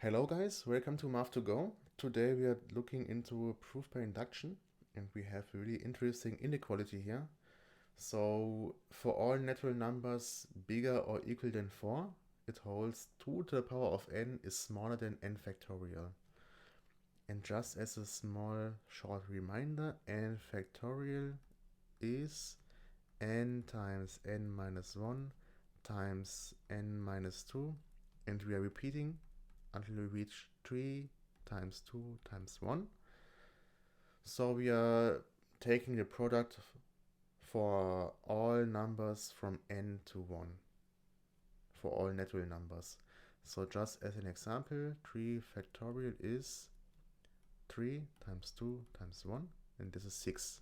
Hello guys, welcome to Math2Go. Today we are looking into proof by induction and we have a really interesting inequality here. So for all natural numbers bigger or equal than 4, it holds 2 to the power of n is smaller than n factorial. And just as a small short reminder, n factorial is n times n minus 1 times n minus 2, and we are repeating until we reach 3 times 2 times 1. So we are taking the product for all numbers from n to 1, for all natural numbers. So just as an example, 3 factorial is 3 times 2 times 1, and this is 6.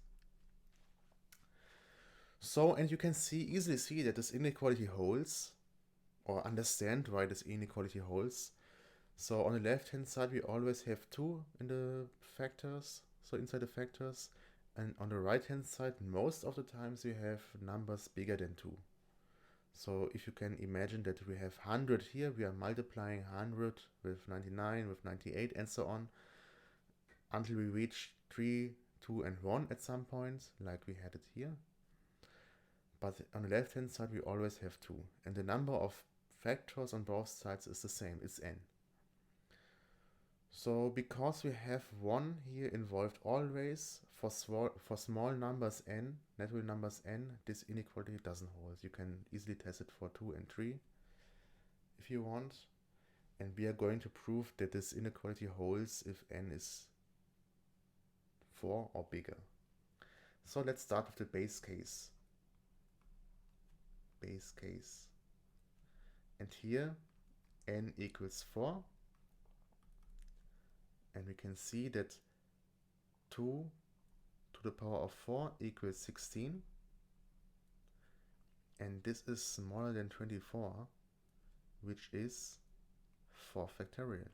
So, and you can easily see that this inequality holds, or understand why this inequality holds. So on the left hand side we always have 2 in the factors, so inside the factors, and on the right hand side most of the times we have numbers bigger than 2. So if you can imagine that we have 100 here, we are multiplying 100 with 99, with 98 and so on until we reach 3, 2 and 1 at some point, like we had it here. But on the left hand side we always have 2, and the number of factors on both sides is the same, it's n. So because we have 1 here involved always, for small numbers n, natural numbers n, this inequality doesn't hold. You can easily test it for 2 and 3 if you want. And we are going to prove that this inequality holds if n is 4 or bigger. So let's start with the base case. Base case. And here n equals 4. And we can see that 2 to the power of 4 equals 16. And this is smaller than 24, which is 4 factorial.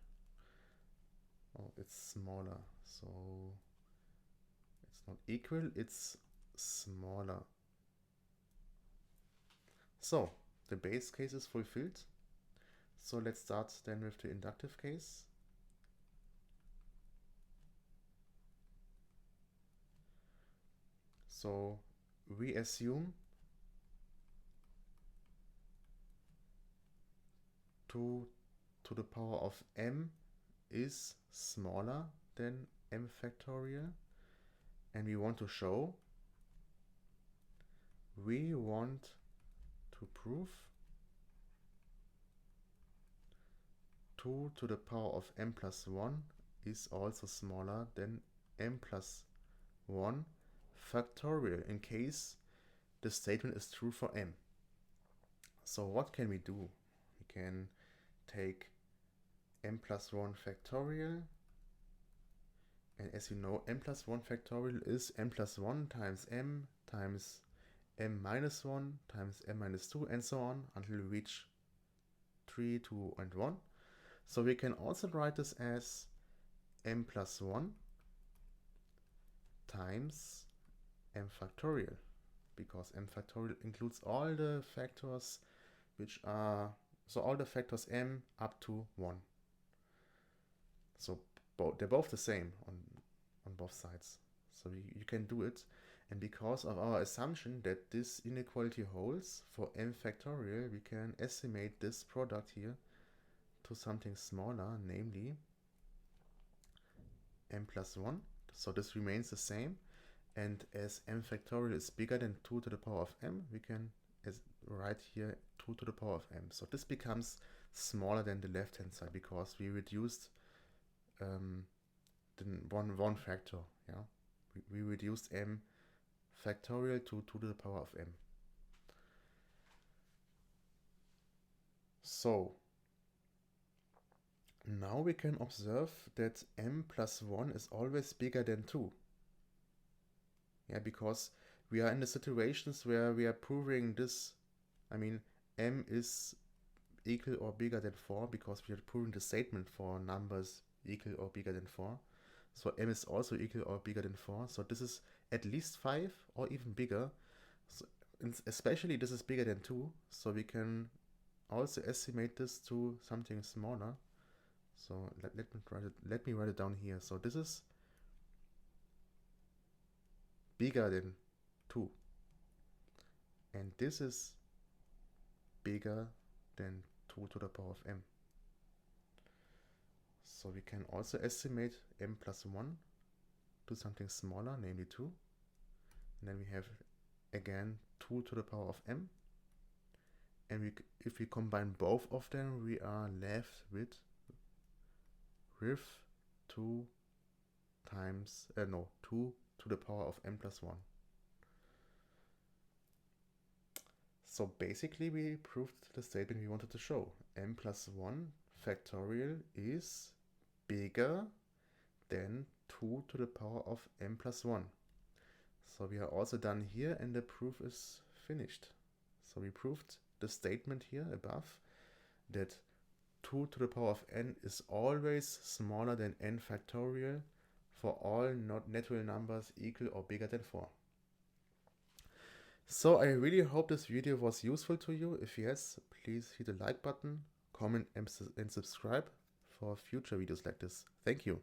Oh, it's smaller, so it's not equal, it's smaller. So the base case is fulfilled. So let's start then with the inductive case. So we assume 2 to the power of m is smaller than m factorial, and we want to prove 2 to the power of m plus 1 is also smaller than m plus 1 factorial in case the statement is true for m. So what can we do? We can take m plus 1 factorial, and as you know, m plus 1 factorial is m plus 1 times m minus 1 times m minus 2 and so on until we reach 3, 2 and 1. So we can also write this as m plus 1 times m factorial, because m factorial includes all the factors which are, so all the factors m up to 1. So they're both the same on both sides. So you can do it. And because of our assumption that this inequality holds for m factorial, we can estimate this product here to something smaller, namely m plus 1. So this remains the same. And as m factorial is bigger than 2 to the power of m, we can write here 2 to the power of m. So this becomes smaller than the left hand side because we reduced the one factor. Yeah, we reduced m factorial to 2 to the power of m. So now we can observe that m plus 1 is always bigger than 2. Yeah, because we are in the situations where we are proving this. I mean, m is equal or bigger than 4 because we are proving the statement for numbers equal or bigger than 4. So m is also equal or bigger than 4. So this is at least 5 or even bigger. So especially this is bigger than 2. So we can also estimate this to something smaller. So let me write it down here. So this is bigger than 2. And this is bigger than 2 to the power of m. So we can also estimate m plus 1 to something smaller, namely 2. And then we have again 2 to the power of m. And if we combine both of them, we are left with 2 times, 2 to the power of m plus 1. So basically we proved the statement we wanted to show. M plus 1 factorial is bigger than 2 to the power of m plus 1. So we are also done here and the proof is finished. So we proved the statement here above that 2 to the power of n is always smaller than n factorial for all natural numbers equal or bigger than 4. So I really hope this video was useful to you. If yes, please hit the like button, comment and subscribe for future videos like this. Thank you.